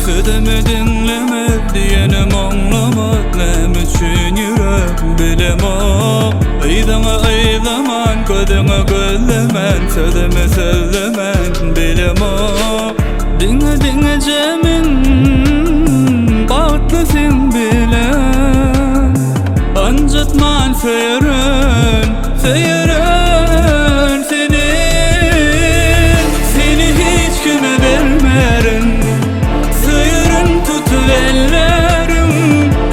Sözümü dinleme diyenim anlama, nem üçün yürek bilemem. Aydaman gözüme gözlemen, sözümü sözlemen bilemem. Dinle cemin bağıtlısın bile, anjatman seyren seni hiç kime vermerim.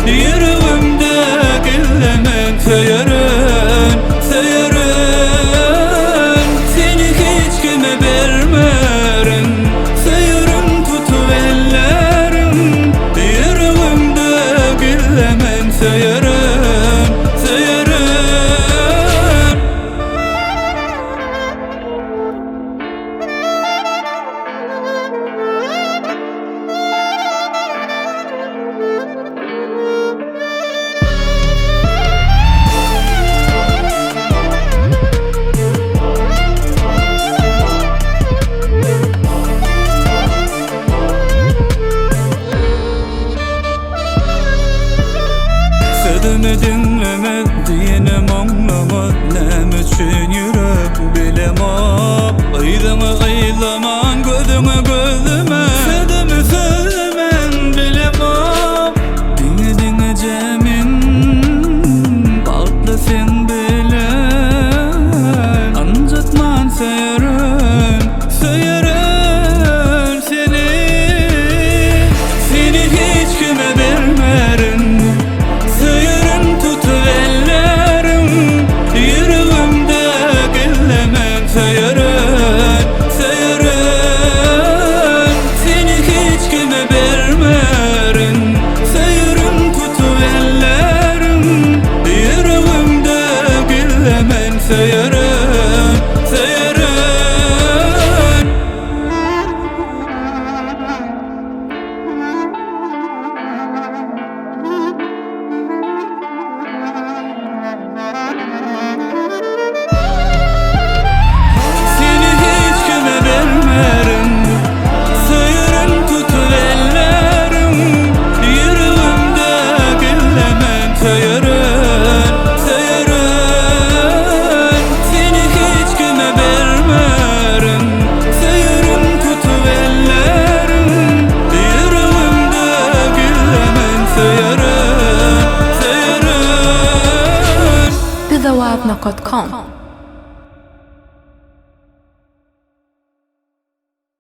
Yüreğimde gillemen seyren seni hiç kime vermerim. Seyren tutup ellerim, yüreğimde gillemen seyren. Sözümü dinleme diyenim anlama, nem üçün yürek bilemem. Aydaman gözüme gözlemen, sözümü sözlemen bilemem. Dinle cemin bağıtlısın bile, anjatman seyren seni hiç kime vermerim. BizaWeb.com